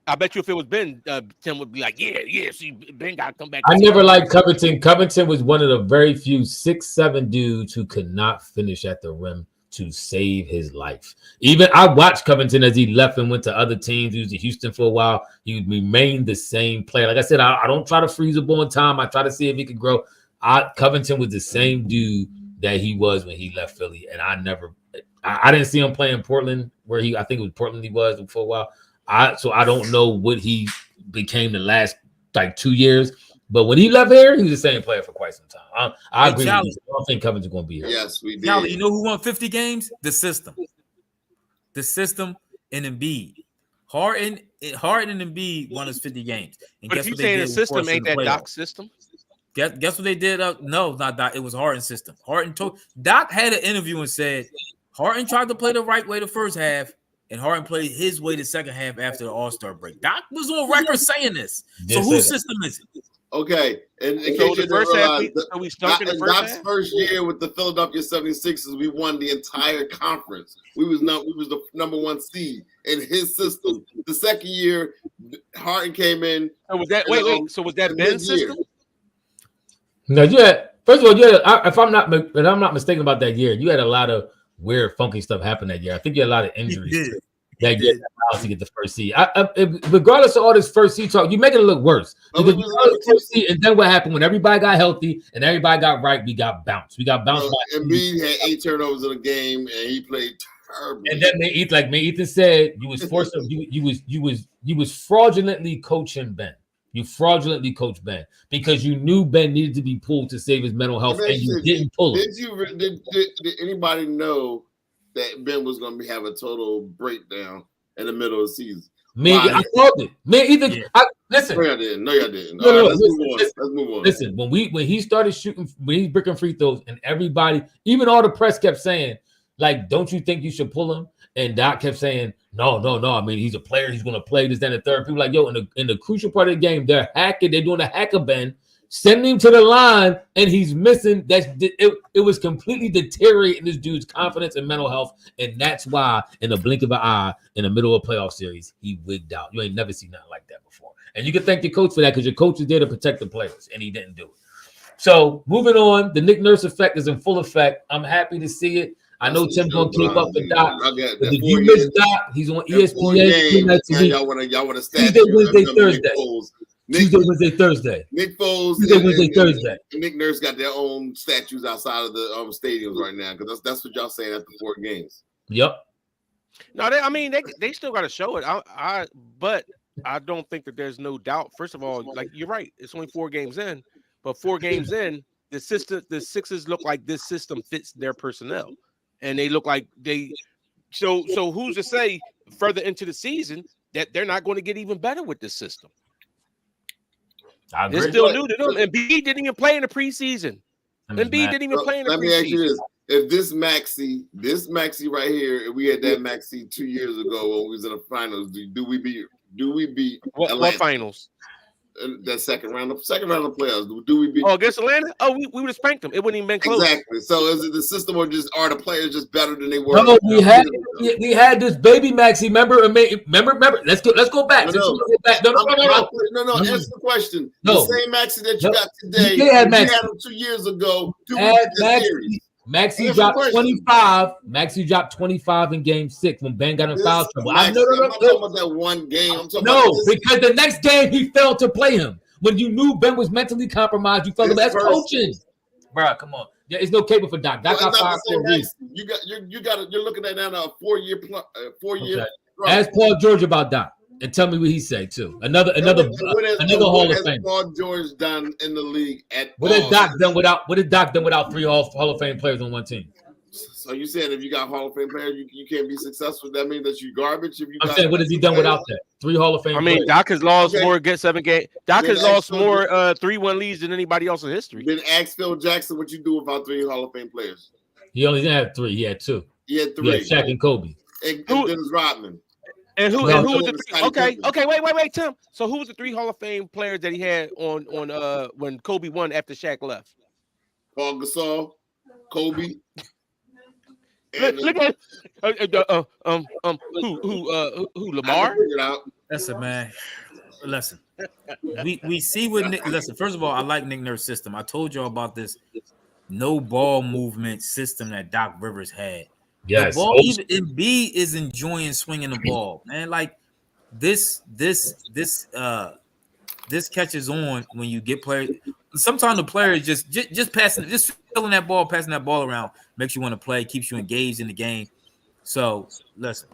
I bet you if it was Ben, Tim would be like, yeah. See, Ben got to come back. I never liked Covington. Covington was one of the very few 6'7" dudes who could not finish at the rim to save his life. Even I watched Covington as he left and went to other teams. He was in Houston for a while. He remained the same player. Like I said, I don't try to freeze a ball in time. I try to see if he could grow. Covington was the same dude that he was when he left Philly, and I didn't see him play in Portland where I think it was Portland he was for a while. So I don't know what he became the last 2 years. But when he left here, he was the same player for quite some time. I agree with you. I don't think Covington's going to be here. Yes, we did. Now, you know who won 50 games? The system and Embiid. Harden and Embiid won us 50 games. And but if you saying the system ain't that Doc system? Guess what they did? No, not Doc. It was Harden's system. Doc had an interview and said Harden tried to play the right way the first half, and Harden played his way the second half after the All-Star break. Doc was on record saying this. So whose system is it? Okay, and in case you didn't realize, Doc's first year with the Philadelphia 76ers, we won the entire conference. We was the number one seed in his system. The second year, Harden came in. So was that So was that Ben's system? No, first of all, if I'm not mistaken about that year, you had a lot of weird, funky stuff happen that year. I think you had a lot of injuries that year to get the first seed. Regardless of all this first seed talk, you making it look worse. And then what happened when everybody got healthy and everybody got right? We got bounced. Embiid had 8 turnovers in a game, and he played terribly. And then like Ethan said, you was forced to you was fraudulently coaching Ben. You fraudulently coached Ben because you knew Ben needed to be pulled to save his mental health, and you didn't pull it. Did anybody know that Ben was going to have a total breakdown in the middle of the season? I called it. Listen. No, y'all didn't. No. Let's move on. Listen, when he started shooting, when he's breaking free throws, and everybody, even all the press kept saying, like, don't you think you should pull him? And Doc kept saying, no. I mean, he's a player. He's going to play this, then the third. People like, yo, in the crucial part of the game, they're doing a hacker Ben, sending him to the line, and he's missing. It was completely deteriorating this dude's confidence and mental health, and that's why, in the blink of an eye, in the middle of a playoff series, he wigged out. You ain't never seen nothing like that before, and you can thank your coach for that because your coach is there to protect the players, and he didn't do it. So moving on, the Nick Nurse effect is in full effect. I'm happy to see it. I know Tim's gonna keep up with Doc. If you miss Doc, he's on ESPN. Y'all want to Tuesday, Wednesday, Thursday. Tuesday, Wednesday, Thursday. Nick Foles, Tuesday, Wednesday, Thursday. And Nick Nurse got their own statues outside of the stadiums right now because that's what y'all saying after 4 games. Yep. No, they still got to show it. But I don't think that there's no doubt. First of all, like you're right, it's only 4 games in, but 4 games in, the Sixers look like this system fits their personnel. And they look like so who's to say further into the season that they're not going to get even better with this system? They're still new to them. And Embiid didn't even play in the preseason. Embiid didn't even play in the preseason. Let me ask you this. If this Maxey right here, if we had that Maxey 2 years ago when we was in the finals, do we beat what finals? That second round of playoffs. Do we beat? Oh, against Atlanta? Oh, we would have spanked them. It wouldn't even been close. Exactly. So is it the system or are the players just better than they were? No, we had this baby Maxey. Remember. Let's go back. No. Answer the question. No. The same Maxey that you got today. You had him 2 years ago. Maxey dropped 25. Maxey dropped 25 in Game 6 when Ben got in foul trouble. I'm not talking about that one game. Because the next game he failed to play him. When you knew Ben was mentally compromised, you felt him as coaching. Bro, come on. Yeah, it's no cable for Doc. Doc got 5 for a reason. You're looking at now a 4 year. Okay. Ask Paul George about Doc. And tell me what he said too. Another Hall of Fame. Paul George done in the league at What did Doc done without 3 Hall of Fame players on one team? So you saying if you got Hall of Fame players, you can't be successful? That means that you garbage. I'm saying, what has he done without that? 3 Hall of Fame. I mean, players. Doc has lost more against 7 games. Doc has lost more 3-1 leads than anybody else in history. Then ask Phil Jackson what you do without 3 Hall of Fame players. He only didn't have 3. He had 2. He had 3. He had Shaq and Kobe. And Dennis Rodman. And who was the 3? Okay, wait, Tim. So who was the 3 Hall of Fame players that he had on when Kobe won after Shaq left? Paul Gasol, Kobe. Look at who Lamar? Listen, man. Listen, we see what Nick. Listen, first of all, I like Nick Nurse's system. I told y'all about this no ball movement system that Doc Rivers had. Yes, the ball, even Embiid is enjoying swinging the ball, man. Like this catches on when you get players. Sometimes the player just passing, just filling that ball, passing that ball around, makes you want to play, keeps you engaged in the game. So listen,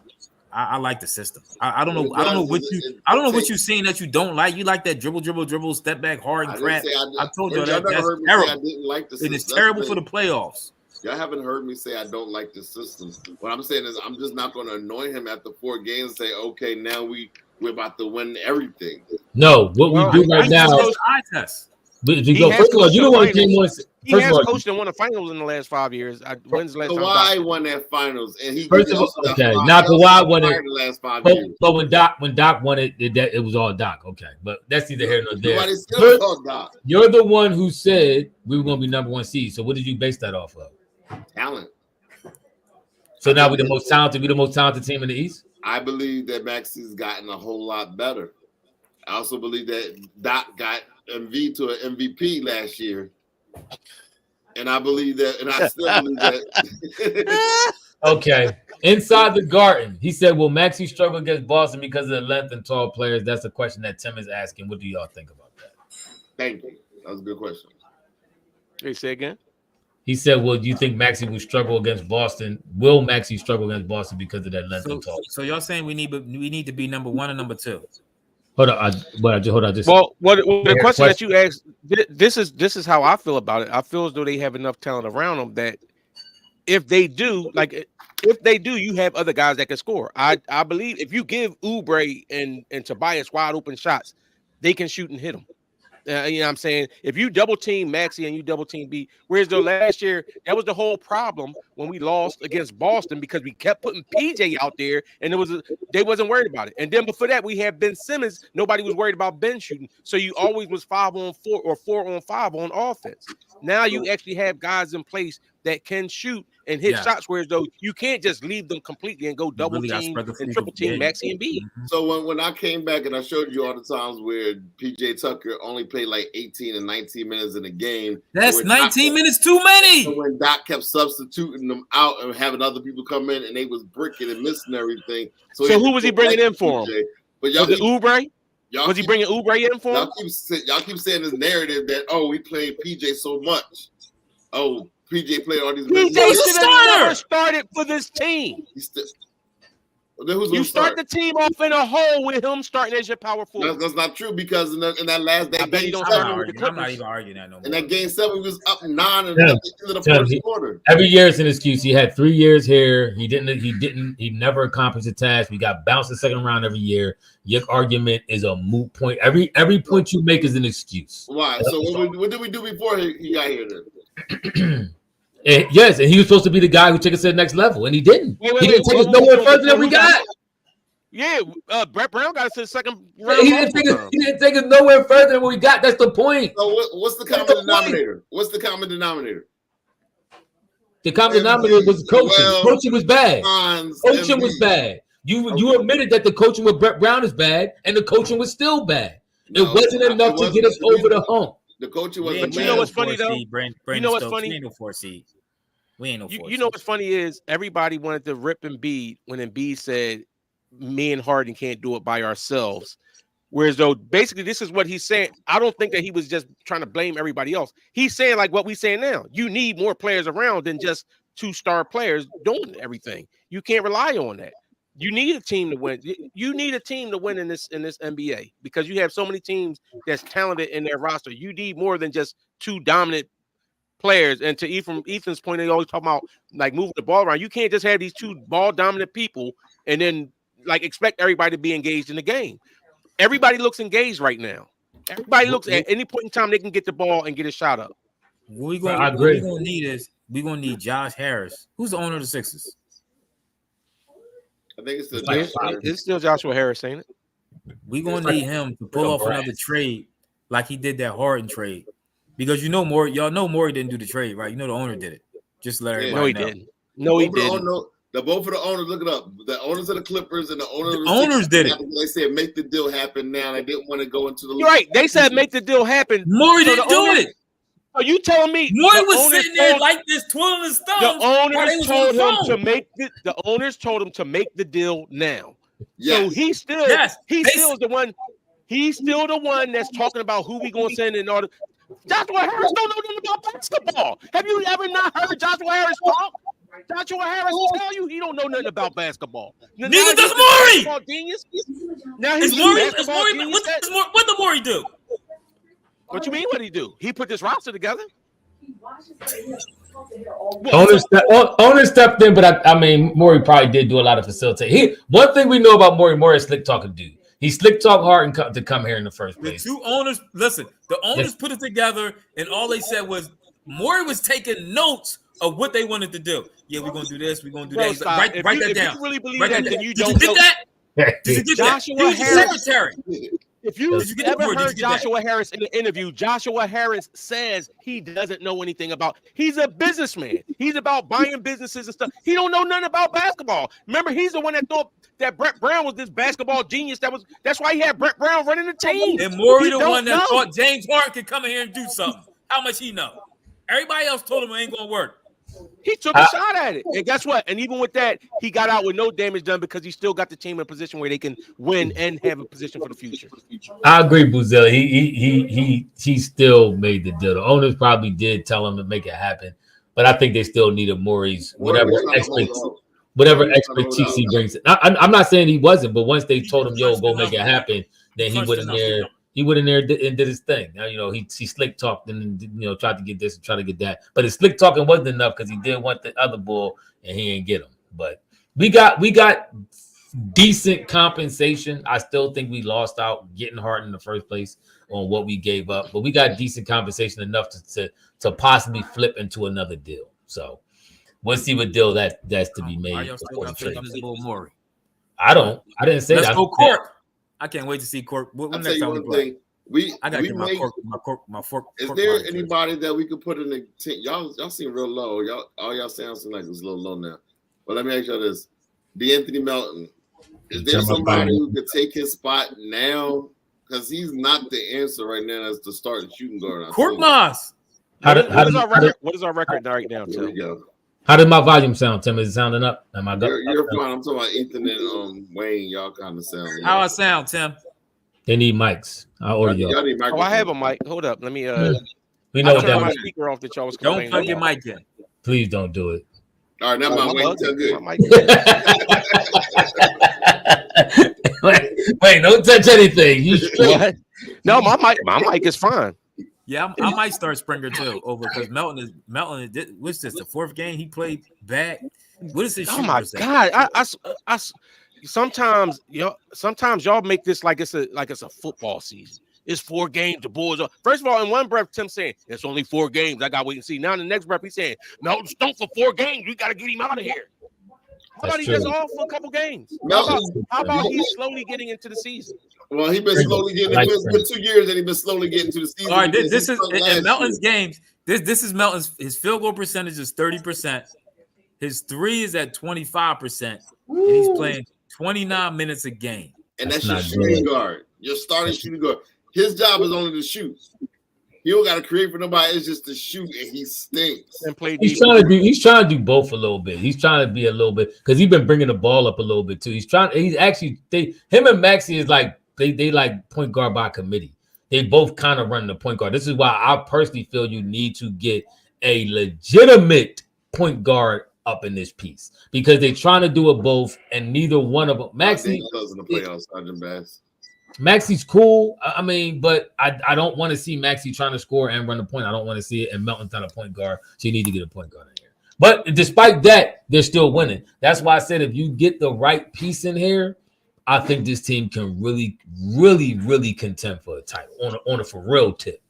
I like the system. I don't know what you've seen that you don't like. You like that dribble, step back hard and crap. I told you that's terrible. I didn't like the system. It is terrible for the playoffs. Y'all haven't heard me say I don't like the system. What I'm saying is I'm just not going to annoy him after 4 games and say, okay, now we're about to win everything. No, what we do right now. Eye test. If you go, first of all, you don't want to game one. He has coached and won the finals in the last 5 years. When's the last time? Kawhi won that finals, and he first of all, okay, not Kawhi won it. The last 5 but, years. But when Doc won it, it was all Doc. Okay, but that's neither here nor there. You're the one who said we were going to be number 1 seed. So what did you base that off of? Talent. So now we're the most talented team in the East. I believe that Maxi's gotten a whole lot better. I also believe that Doc got Embiid to an MVP last year. And I believe that, and I still believe that. Okay. Inside the Garden, he said, will Maxey struggle against Boston because of the length and tall players? That's a question that Tim is asking. What do y'all think about that? Thank you. That was a good question. Hey, say again? He said, well, do you think Maxey will struggle against Boston? Will Maxey struggle against Boston because of that length and tall? So y'all saying we need to be number 1 and number 2? Hold on. The question that you asked, this is how I feel about it. I feel as though they have enough talent around them that if they do, you have other guys that can score. I believe if you give Oubre and Tobias wide open shots, they can shoot and hit them. You know what I'm saying? If you double team Maxey and you double team B, whereas though last year, that was the whole problem when we lost against Boston because we kept putting PJ out there and they wasn't worried about it. And then before that, we had Ben Simmons. Nobody was worried about Ben shooting. So you always was 5-on-4 or 4-on-5 on offense. Now you actually have guys in place that can shoot and hit shots, whereas though you can't just leave them completely and go double team and triple team Maxey and B. So when I came back and I showed you all the times where PJ Tucker only played like 18 and 19 minutes in a game. That's 19 minutes too many. So when Doc kept substituting them out and having other people come in and they was bricking and missing everything. So who was he bringing in for him? But was it Oubre? Was he bringing Oubre in for him? Y'all keep saying this narrative that, we played PJ so much. Oh, PJ played all these. PJ should have never started for this team. You start the team off in a hole with him starting as your power forward. That's not true because in that last day, I'm not even arguing that no more. In that game 7, we was up 9 at the end of the first quarter. Every year is an excuse. He had 3 years here. He never accomplished the task. We got bounced the second round every year. Your argument is a moot point. Every point you make is an excuse. Why? So what did we do before he got here then? Yes, and he was supposed to be the guy who took us to the next level, and he didn't. He didn't take us nowhere further than we got. Yeah, Brett Brown got us to the second round. He didn't take us nowhere further than we got. That's the point. So what's the common denominator? What's the common denominator? The common denominator was coaching. Coaching was bad. Coaching was bad. You admitted that the coaching with Brett Brown is bad, and the coaching was still bad. It wasn't enough to get us over the hump. The coach was. But you know what's funny though? You know what's funny? We ain't no 4 seed. We ain't no 4 You know what's funny is everybody wanted to rip Embiid when Embiid said, "Me and Harden can't do it by ourselves." Whereas though basically this is what he's saying. I don't think that he was just trying to blame everybody else. He's saying like what we saying now. You need more players around than just 2-star players doing everything. You can't rely on that. You need a team to win. You need a team to win in this NBA because you have so many teams that's talented in their roster. You need more than just two dominant players. And to Ethan's point, they always talk about like moving the ball around. You can't just have these two ball dominant people and then like expect everybody to be engaged in the game. Everybody looks engaged right now. Everybody looks at any point in time they can get the ball and get a shot up. What we're gonna need Josh Harris. Who's the owner of the Sixers? I think it's still Joshua Harris, ain't it? We're gonna need him to pull off another trade like he did that Harden trade. Because Morey didn't do the trade, right? You know the owner did it. Just let everybody know. No, he didn't. Both of the owners, look it up. The owners of the Clippers and the owners did it. They said make the deal happen now. They didn't want to go into the. You're right. They said make the deal happen. Morey didn't do it. Are you telling me Morey was sitting there like this, twiddling his thumbs? The owners told him to make the owners told him to make the deal now. Yes. So he's still the one. He's still the one that's talking about who we gonna send in order. Joshua Harris don't know nothing about basketball. Have you ever not heard Joshua Harris talk? Joshua Harris tell you he don't know nothing about basketball. Neither does Morey. Now he's Morey. What did Morey do? What you mean? What did he do? He put this roster together. Owner stepped in, but I mean, Morey probably did do a lot of facilitating. One thing we know about Morey is slick talking dude. He slick talk hard and to come here in the first place. The two owners, listen, the owners put it together, and all they said was Morey was taking notes of what they wanted to do. Yeah, we're gonna do this. We're gonna do that. Write that down. If you really believe that, then you don't know. Did you get that? Did you get Joshua that? Harris. Secretary. If you ever heard Joshua Harris in the interview, Joshua Harris says he doesn't know anything about. He's a businessman. He's about buying businesses and stuff. He don't know nothing about basketball. Remember, he's the one that thought that Brett Brown was this basketball genius. That's why he had Brett Brown running the team. And Morey the one that thought James Harden could come in here and do something. How much he know? Everybody else told him it ain't gonna work. He took a shot at it. And guess what? And even with that, he got out with no damage done because he still got the team in a position where they can win and have a position for the future. I agree, Buzell. He still made the deal. The owners probably did tell him to make it happen, but I think they still needed Morey's whatever expertise he brings. I'm not saying he wasn't, but once they told him, "Yo, go make it happen," then he went in there. He went in there and did his thing. Now, he slick talked and tried to get this and try to get that. But his slick talking wasn't enough because he did want the other bull and he didn't get him. But we got decent compensation. I still think we lost out getting Harden in the first place on what we gave up. But we got decent compensation enough to possibly flip into another deal. So we'll see what deal that's to be made. Are y'all still got faith in this bull Morey? I didn't say that. Let's go court. I can't wait to see Cork. When I'll next tell you time one thing. I gotta get my fork. Is there anybody that we could put in the team? Y'all seem real low. Y'all sound like it's a little low now. But let me ask y'all this: D'Anthony Melton. Is there somebody who could take his spot now? Because he's not the answer right now as the starting shooting guard. Cork Moss. What is our record right now? There we go. How did my volume sound, Tim? Is it sounding up? Am I good? You're fine. I'm talking about Ethan and Wayne. Y'all kind of sound. How I sound, Tim? They need mics. I'll order y'all. I have a mic. Hold up. Let me. We know turn my speaker off that y'all was. Don't plug your mic in. Please don't do it. All right, now my Wayne sound good. Wait, don't touch anything. You what? No, my mic is fine. Yeah, I might start Springer too over because Melton. What's this? The fourth game he played back. What is this? Oh my God! I sometimes y'all make this like it's a football season. It's 4 games. The Bulls are first of all in one breath. Tim saying it's only 4 games. I got to wait and see. Now in the next breath he's saying Melton stunk for 4 games. We got to get him out of here. How about he just off for a couple games? How about he's slowly getting into the season? Well, he's been slowly getting into it. It's been 2 years that he's been slowly getting to the season. All right, this is in Melton's games. This is Melton's. His field goal percentage is 30%. His 3 is at 25%, and he's playing 29 minutes a game. And that's your shooting guard. Your starting shooting guard. His job is only to shoot. He don't got to create for nobody. It's just to shoot, and he stinks. And play he's trying to do both a little bit. He's trying to be a little bit because he's been bringing the ball up a little bit too. Him and Maxey is like they like point guard by committee. They both kind of run the point guard. This is why I personally feel you need to get a legitimate point guard up in this piece because they're trying to do it both, and neither one of them. Maxey in the playoffs, Sergeant Bass. Maxey's cool. I mean, but I don't want to see Maxey trying to score and run the point. I don't want to see it. And Melton's not a point guard, so you need to get a point guard in here. But despite that, they're still winning. That's why I said if you get the right piece in here, I think this team can really, really, really contend for a title on a for real tip.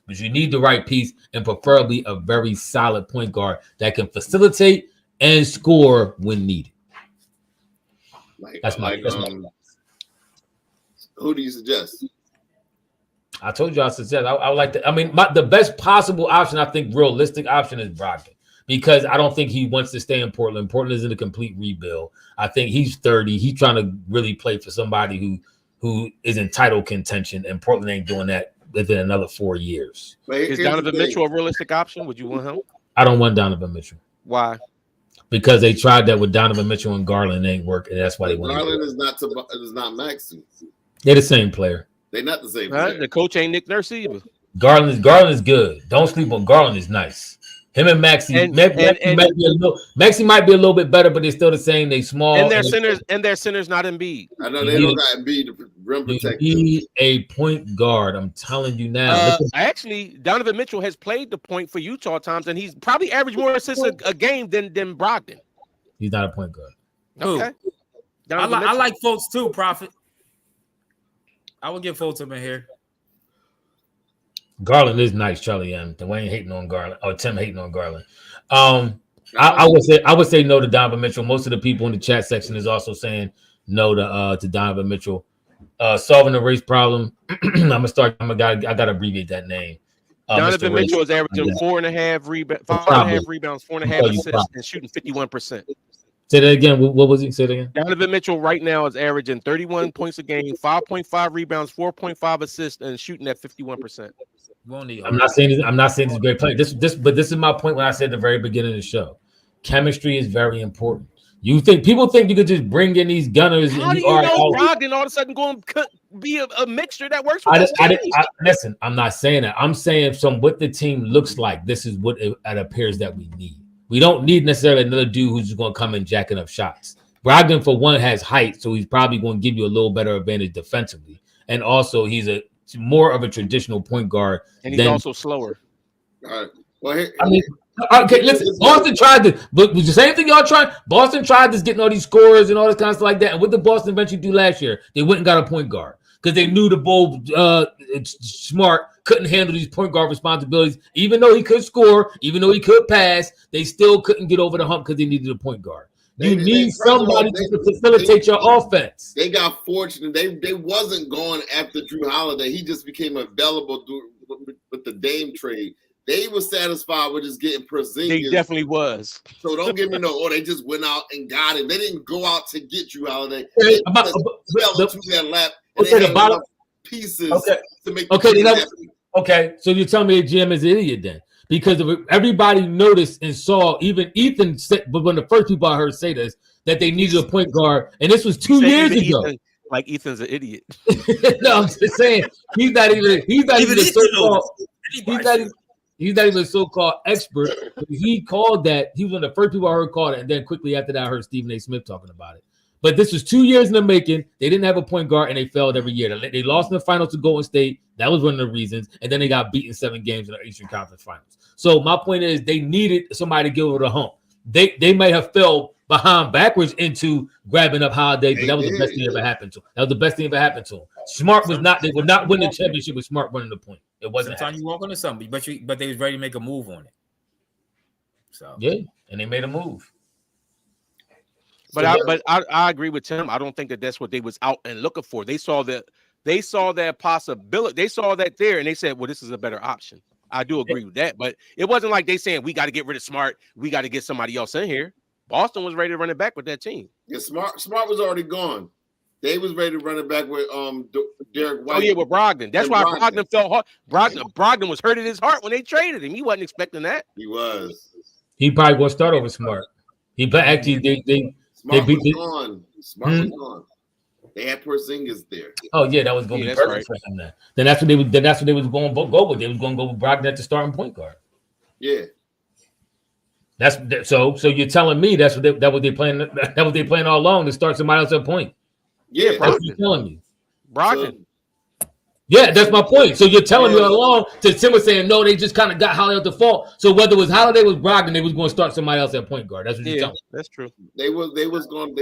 But you need the right piece and preferably a very solid point guard that can facilitate and score when needed. That's my who do you suggest? I told you I suggest. I would like to. I mean, the best possible option, I think, realistic option is Brogdon. Because I don't think he wants to stay in Portland. Portland is in a complete rebuild. I think he's 30. He's trying to really play for somebody who is in title contention, and Portland ain't doing that within another 4 years. Is Donovan Mitchell a realistic option? Would you want him? I don't want Donovan Mitchell. Why? Because they tried that with Donovan Mitchell and Garland, it ain't work, and that's why they want. Garland is not Maxey. They're the same player. They're not the same player. The coach ain't Nick Nurse either. Garland is good. Don't sleep on Garland. Is nice. Him and Maxey, Maxey might be a little bit better, but they're still the same. They small. And their centers not Embiid. I know they don't got Embiid to rim protect. You need a point guard. I'm telling you now. Actually, Donovan Mitchell has played the point for Utah times, and he's probably averaged more assists a game than Brogdon. He's not a point guard. Okay. I like Fultz too, Prophet. I would give Fultz in here. Garland is nice, Charlie M. Dwayne hating on Garland, or Tim hating on Garland. I would say no to Donovan Mitchell. Most of the people in the chat section is also saying no to Donovan Mitchell. Solving the race problem. I gotta abbreviate that name. Donovan Mitchell is averaging 4.5 rebounds, 4.5 assists, and shooting 51%. Say that again. What was he? Say that again. Donovan Mitchell right now is averaging 31 points a game, 5.5 rebounds, 4.5 assists, and shooting at 51%. I'm not saying he's a great player. But this is my point when I said at the very beginning of the show. Chemistry is very important. People think you could just bring in these gunners. How do you know Brogdon all of a sudden going to be a mixture that works for us? Listen, I'm not saying that. I'm saying from what the team looks like, this is what it appears that we need. We don't need necessarily another dude who's just going to come in jacking up shots. Brogdon, for one, has height, so he's probably going to give you a little better advantage defensively. And also, he's more of a traditional point guard. And he's also slower. All right. Well, okay, listen. Boston tried this, but the same thing y'all tried. Boston tried this, getting all these scorers and all this kind of stuff like that. And what did Boston eventually do last year? They went and got a point guard because they knew the bull Smart couldn't handle these point guard responsibilities. Even though he could score, even though he could pass, they still couldn't get over the hump because they needed a point guard. You need somebody to facilitate your offense. They got fortunate. They wasn't going after Drew Holiday. He just became available with the Dame trade. They were satisfied with just getting Porzingis. They definitely was. So don't give me they just went out and got him. They didn't go out to get Drew Holiday. They fell into their lap. And they had enough pieces to make Okay, so you're telling me the GM is an idiot then? Because everybody noticed and saw, even Ethan said, but when the first people I heard say this, that they needed a point guard, and this was 2 years ago. Ethan's an idiot. No, I'm just saying he's not even a so-called expert. He called that. He was one of the first people I heard call it, and then quickly after that, I heard Stephen A. Smith talking about it. But this was 2 years in the making. They didn't have a point guard, and they failed every year. They lost in the finals to Golden State. That was one of the reasons. And then they got beaten 7 games in the Eastern Conference Finals. So my point is they needed somebody to give over the hump. They may have fell behind backwards into grabbing up Holiday, but that was the best thing that ever happened to him. That was the best thing that ever happened to him. Smart was not. They would not win the championship with Smart running the point. It wasn't. Sometimes you walk into something, but they was ready to make a move on it. So yeah, and they made a move. But I agree with Tim. I don't think that's what they was out and looking for. They saw that possibility. They saw that there, and they said, "Well, this is a better option." I do agree with that, but it wasn't like they saying we got to get rid of Smart. We got to get somebody else in here. Boston was ready to run it back with that team. Yeah, Smart was already gone. They was ready to run it back with Derek White. Oh yeah, with Brogdon. That's why Brogdon felt hard. Brogdon was hurting his heart when they traded him. He wasn't expecting that. He was. He probably going to start over Smart. Smart was gone. Smart was gone. They had Porzingis there. Oh yeah, that was going to be perfect for him. Then that's what they was going to go with. They was going to go with Brogdon at the starting point guard. Yeah. So you're telling me that what they playing all along to start somebody else at point. Yeah, That's what you're telling me. Brogdon. Yeah, that's my point. So you're telling me all along to Tim was saying no, they just kind of got Holiday off the fault. So whether it was Holiday was Brogdon, they was going to start somebody else at point guard. That's what you're telling me. That's true. They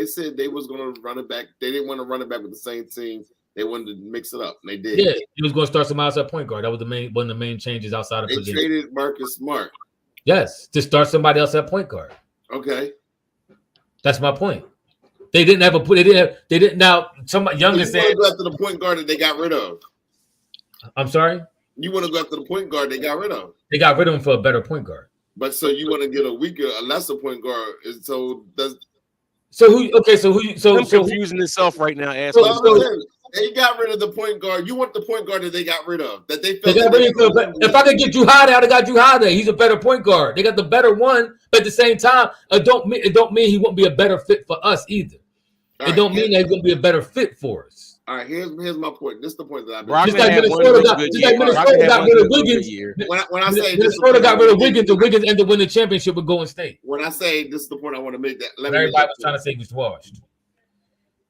said they was going to run it back. They didn't want to run it back with the same team. They wanted to mix it up. And they did. Yeah, he was going to start somebody else at point guard. That was one of the main changes outside of. They traded Marcus Smart. Yes, to start somebody else at point guard. Okay, that's my point. They didn't have a put. They didn't. Now, somebody younger said go after the point guard that they got rid of. I'm sorry. You want to go after the point guard they got rid of? They got rid of him for a better point guard. But so you want to get a lesser point guard? So who? Okay, so who? So confusing himself right now. They got rid of the point guard. You want the point guard that they got rid of? That they got rid of. If I could get Drew Holiday, I'd have got Drew Holiday. He's a better point guard. They got the better one, but at the same time, it don't mean he won't be a better fit for us either. It don't mean that he's going to be a better fit for us. All right, here's my point. This is the point that I've been. Just like Minnesota got rid of Wiggins. When I say Minnesota got rid of Wiggins, the Wiggins ended up winning the championship with Golden State. When I say this is the point I want to make, everybody was trying to say he was washed.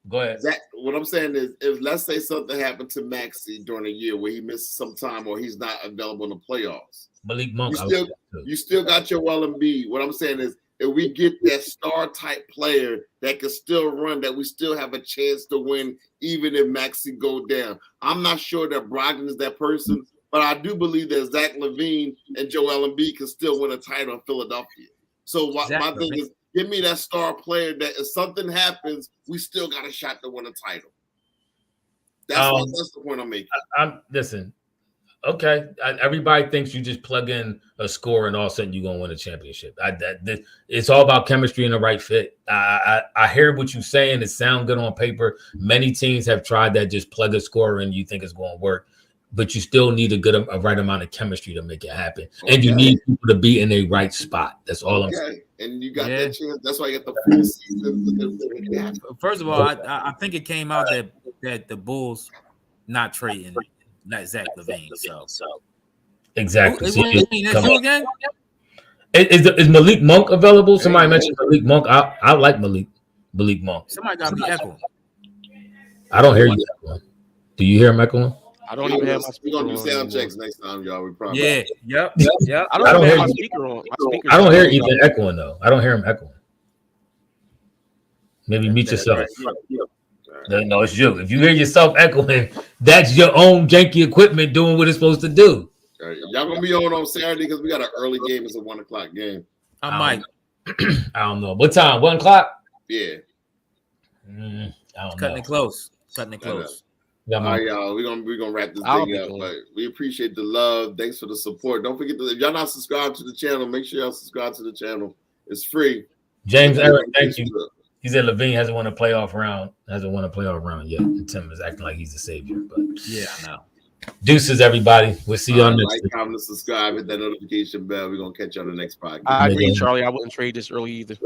Go ahead. What I'm saying is, if let's say something happened to Maxey during a year where he missed some time or he's not available in the playoffs, Malik Monk, you still got your Embiid. What I'm saying is, if we get that star type player that can still run, that we still have a chance to win, even if Maxey go down. I'm not sure that Brogdon is that person, but I do believe that Zach LaVine and Joel Embiid can still win a title in Philadelphia. So my thing is, give me that star player that if something happens, we still got a shot to win a title. That's the point I'm making. Listen. Okay, everybody thinks you just plug in a score and all of a sudden you're gonna win a championship. It's all about chemistry and the right fit. I hear what you're saying. It sounds good on paper. Many teams have tried that. Just plug a score and you think it's going to work, but you still need a right amount of chemistry to make it happen, and you need people to be in a right spot. That's all I'm saying. And you got that chance. That's why you got the full season. First of all, I think it came out that the Bulls not trading. Not Zach LaVine, so exactly. That's you again? Is Malik Monk available? Somebody mentioned Malik Monk. I like Malik Monk. Somebody got me echoing. I don't hear you echoing. Do you hear him echoing? I don't even have my speaker on. We're gonna do sound checks next time, y'all. We probably Yep. I don't have my speaker on. I don't hear Ethan echoing though. I don't hear him echoing. Maybe mute yourself. No, it's you. If you hear yourself echoing, that's your own janky equipment doing what it's supposed to do. Right. Y'all gonna be on Saturday because we got an early game. It's a 1:00 game. I might. I don't know. What time? 1 o'clock? Yeah. I don't Cutting know. it close. All right, y'all. We're gonna wrap this thing up. But we appreciate the love. Thanks for the support. Don't forget if y'all not subscribed to the channel, make sure y'all subscribe to the channel. It's free. James Eric, thank you. He said LaVine hasn't won a playoff round yet. And Tim is acting like he's the savior. But yeah, I know. Deuces, everybody. We'll see y'all next time. Comment, subscribe, hit that notification bell. We're gonna catch you on the next podcast. I agree, Charlie. I wouldn't trade this early either.